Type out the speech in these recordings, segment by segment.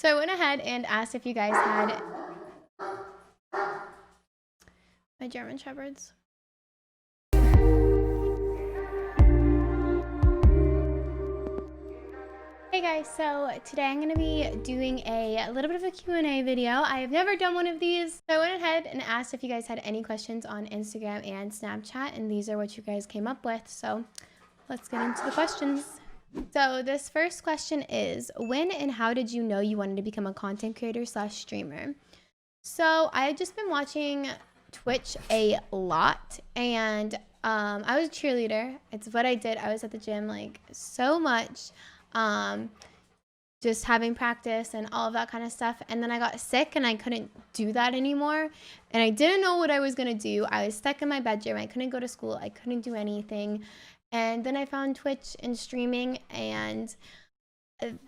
So I went ahead and asked if you guys had my German Shepherds. Hey guys, so today I'm going to be doing a little bit of a Q&A video. I have never done one of these. So I went ahead and asked if you guys had any questions on Instagram and Snapchat, and these are what you guys came up with. So let's get into the questions. So this first question is, when and how did you know you wanted to become a content creator / streamer? So I had just been watching Twitch a lot, and I was a cheerleader. It's what I did. I was at the gym like so much, just having practice and all of that kind of stuff. And then I got sick and I couldn't do that anymore. And I didn't know what I was going to do. I was stuck in my bedroom. I couldn't go to school. I couldn't do anything. And then I found Twitch and streaming, and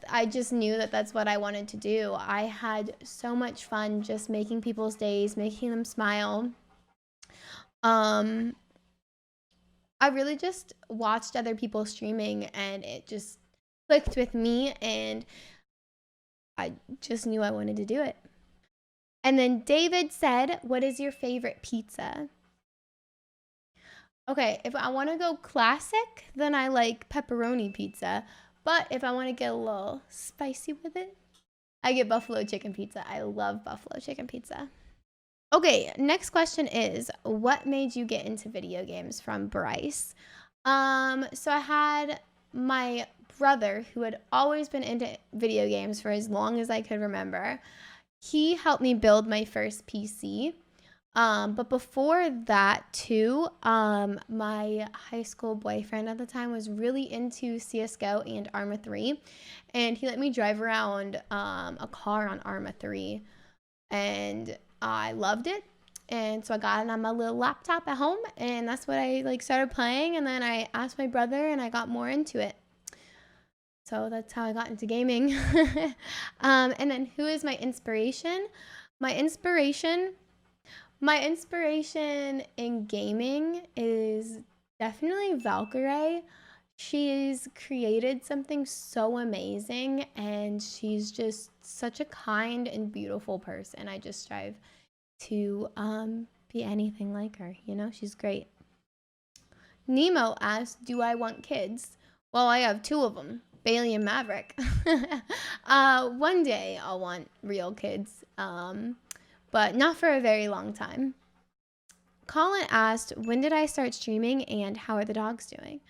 I just knew that that's what I wanted to do. I had so much fun just making people's days, making them smile. I really just watched other people streaming, and it just clicked with me, and I just knew I wanted to do it. And then David said, what is your favorite pizza? Okay, if I want to go classic, then I like pepperoni pizza. But if I want to get a little spicy with it, I get buffalo chicken pizza. I love buffalo chicken pizza. Okay, next question is, what made you get into video games? From Bryce. So I had my brother, who had always been into video games for as long as I could remember. He helped me build my first PC. But before that too, my high school boyfriend at the time was really into CSGO and Arma 3, and he let me drive around a car on Arma 3, and I loved it. And so I got it on my little laptop at home, and that's what I started playing. And then I asked my brother, and I got more into it. So that's how I got into gaming. And then who is my inspiration? My inspiration in gaming is definitely Valkyrae. She's created something so amazing, and she's just such a kind and beautiful person. I just strive to be anything like her, you know? She's great. Nemo asked, do I want kids? Well, I have 2 of them, Bailey and Maverick. One day I'll want real kids, but not for a very long time. Colin asked, when did I start streaming and how are the dogs doing?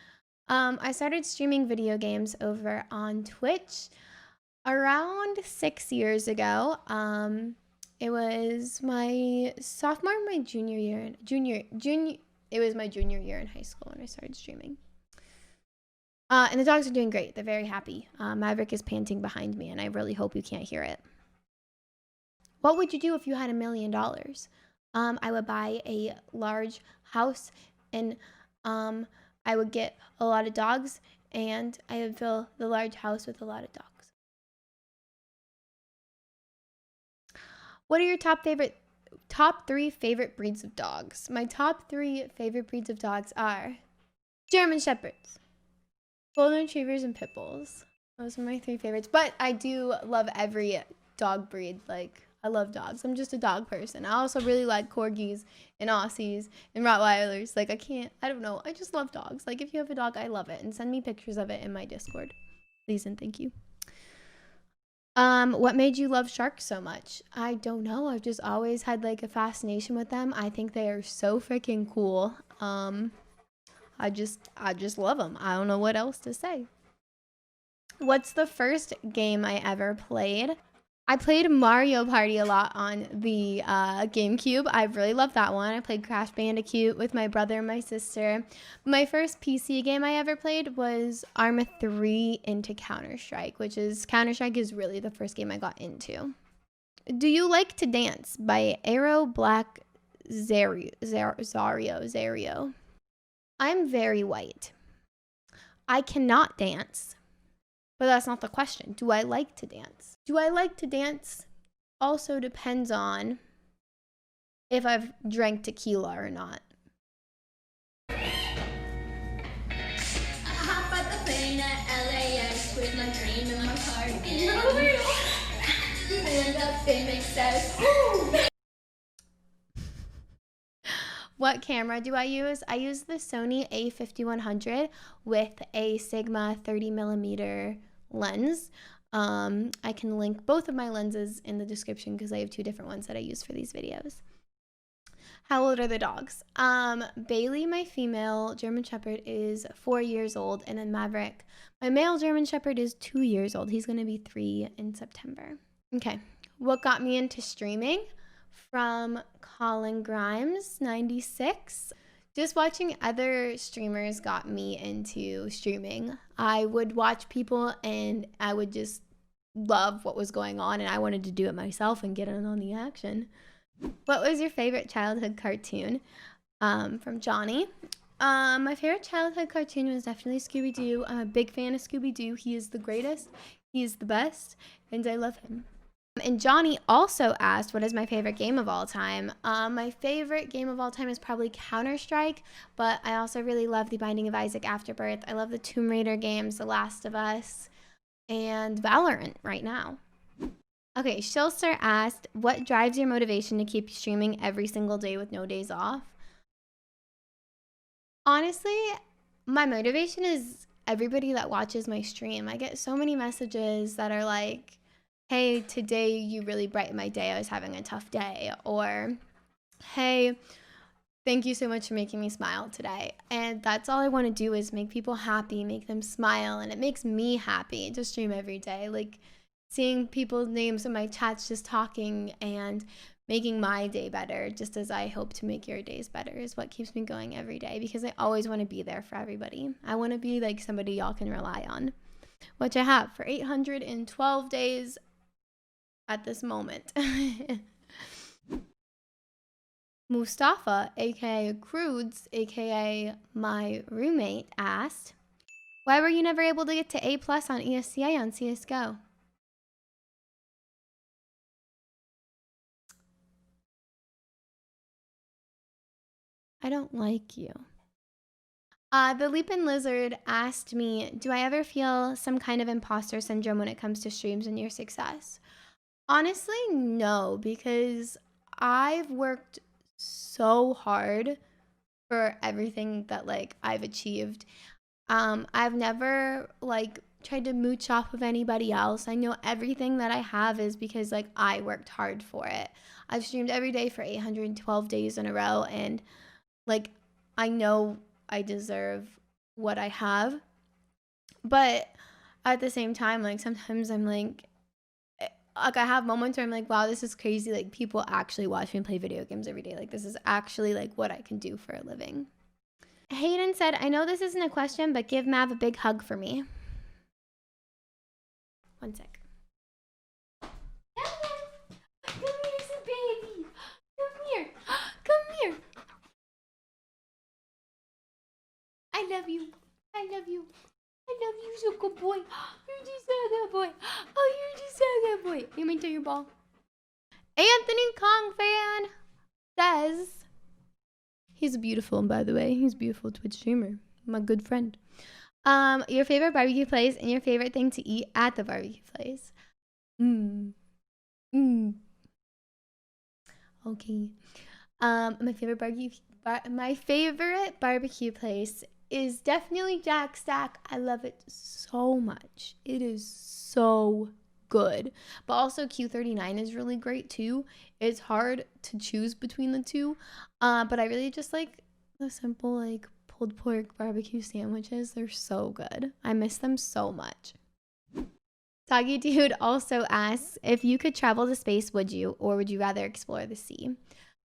I started streaming video games over on Twitch around 6 years ago. It was my sophomore, my junior year, it was my junior year in high school when I started streaming. And the dogs are doing great. They're very happy. Maverick is panting behind me, and I really hope you can't hear it. What would you do if you had $1 million? I would buy a large house, and I would get a lot of dogs, and I would fill the large house with a lot of dogs. What are your top 3 favorite breeds of dogs? My top 3 favorite breeds of dogs are German Shepherds, Golden Retrievers, and Pit Bulls. Those are my 3 favorites. But I do love every dog breed. I love dogs. I'm just a dog person. I also really like Corgis and Aussies and Rottweilers. I don't know. I just love dogs. If you have a dog, I love it. And send me pictures of it in my Discord. Please and thank you. What made you love sharks so much? I don't know. I've just always had a fascination with them. I think they are so freaking cool. I just love them. I don't know what else to say. What's the first game I ever played? I played Mario Party a lot on the GameCube. I really loved that one. I played Crash Bandicoot with my brother and my sister. My first PC game I ever played was Arma 3 into Counter-Strike, Counter-Strike is really the first game I got into. Do you like to dance? By Arrow Black Zario. I'm very white. I cannot dance. But that's not the question. Do I like to dance? Do I like to dance also depends on if I've drank tequila or not. I hop at the plane at LAX with my dream in my cardigan. Famous says, who? What camera do I use? I use the Sony a5100 with a Sigma 30mm lens. I can link both of my lenses in the description because I have two different ones that I use for these videos. How old are the dogs? Bailey, my female German Shepherd, is 4 years old, and then Maverick, my male German Shepherd, is 2 years old. He's going to be 3 in September. Okay, what got me into streaming? From Colin Grimes, 96. Just watching other streamers got me into streaming. I would watch people and I would just love what was going on, and I wanted to do it myself and get in on the action. What was your favorite childhood cartoon? From Johnny. My favorite childhood cartoon was definitely Scooby-Doo. I'm a big fan of Scooby-Doo. He is the greatest. He is the best, and I love him. And Johnny also asked, what is my favorite game of all time? My favorite game of all time is probably Counter-Strike, but I also really love The Binding of Isaac Afterbirth. I love the Tomb Raider games, The Last of Us, and Valorant right now. Okay, Shilster asked, what drives your motivation to keep streaming every single day with no days off? Honestly, my motivation is everybody that watches my stream. I get so many messages that are like, hey, today you really brightened my day. I was having a tough day. Or, hey, thank you so much for making me smile today. And that's all I want to do is make people happy, make them smile. And it makes me happy to stream every day. Like seeing people's names in my chats, just talking and making my day better, just as I hope to make your days better, is what keeps me going every day, because I always want to be there for everybody. I want to be like somebody y'all can rely on, which I have for 812 days at this moment. Mustafa, aka Crudes, aka my roommate, asked, why were you never able to get to A+ on ESCA on CSGO? I don't like you. The Leapin' Lizard asked me, do I ever feel some kind of imposter syndrome when it comes to streams and your success? Honestly, no, because I've worked so hard for everything that like I've achieved. I've never like tried to mooch off of anybody else. I know everything that I have is because like I worked hard for it. I've streamed every day for 812 days in a row, and like I know I deserve what I have. But at the same time, like sometimes I'm like I have moments where I'm like, wow, this is crazy. Like people actually watch me play video games every day. Like this is actually like what I can do for a living. Hayden said, I know this isn't a question, but give Mav a big hug for me. One sec. Come here, baby. Come here. Come here. I love you. I love you. I love you, so good boy. You're just a good boy. Oh, you're just a good boy. You mean to your ball? Anthony Kong fan says, he's beautiful, and by the way, he's a beautiful Twitch streamer. My good friend. Your favorite barbecue place and your favorite thing to eat at the barbecue place. Okay. My favorite barbecue place is definitely Jack Stack. I love it so much. It is so good. But also Q39 is really great too. It's hard to choose between the two. But I really just like the simple like pulled pork barbecue sandwiches. They're so good. I miss them so much. Soggy Dude also asks, if you could travel to space, would you? Or would you rather explore the sea?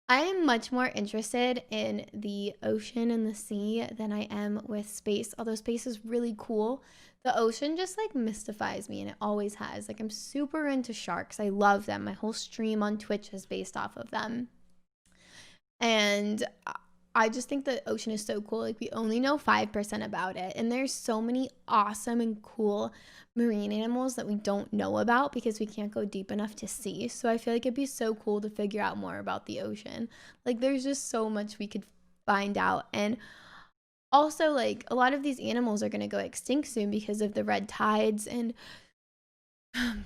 I am much more interested in the ocean and the sea than I am with space. Although space is really cool, the ocean just like mystifies me, and it always has. Like I'm super into sharks. I love them. My whole stream on Twitch is based off of them. And I just think the ocean is so cool. Like we only know 5% about it. And there's so many awesome and cool marine animals that we don't know about because we can't go deep enough to see. So I feel like it'd be so cool to figure out more about the ocean. Like there's just so much we could find out. And also like a lot of these animals are going to go extinct soon because of the red tides, and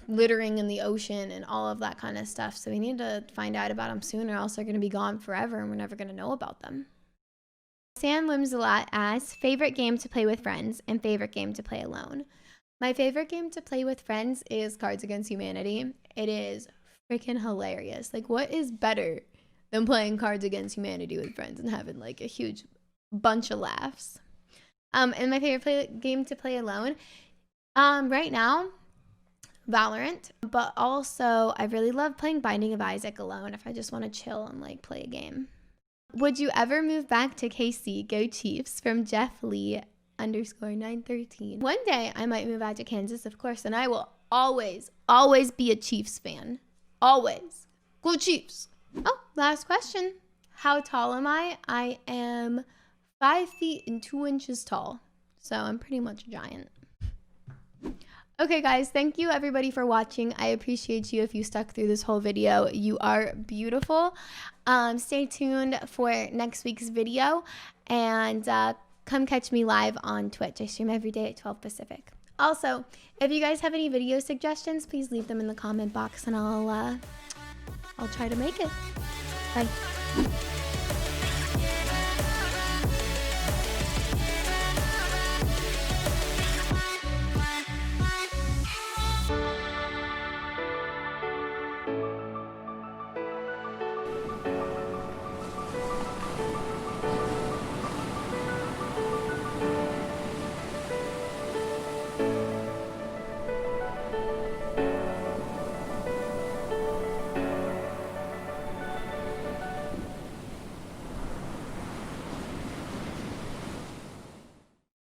littering in the ocean and all of that kind of stuff. So we need to find out about them soon, or else they're going to be gone forever and we're never going to know about them. Sam Wimsalat asks, favorite game to play with friends and favorite game to play alone. My favorite game to play with friends is Cards Against Humanity. It is freaking hilarious. Like, what is better than playing Cards Against Humanity with friends and having like a huge bunch of laughs? And my favorite game to play alone, right now, Valorant, but also I really love playing Binding of Isaac alone if I just want to chill and like play a game. Would you ever move back to KC? Go Chiefs, from Jeff Lee _913. One day I might move out to Kansas, of course, and I will always be a Chiefs fan. Always. Go Chiefs. Oh, last question. How tall am I? I am 5 feet and 2 inches tall. So I'm pretty much a giant. Okay, guys, thank you everybody for watching. I appreciate you if you stuck through this whole video. You are beautiful. Stay tuned for next week's video, and come catch me live on Twitch. I stream every day at 12 Pacific. Also, if you guys have any video suggestions, please leave them in the comment box and I'll try to make it. Bye.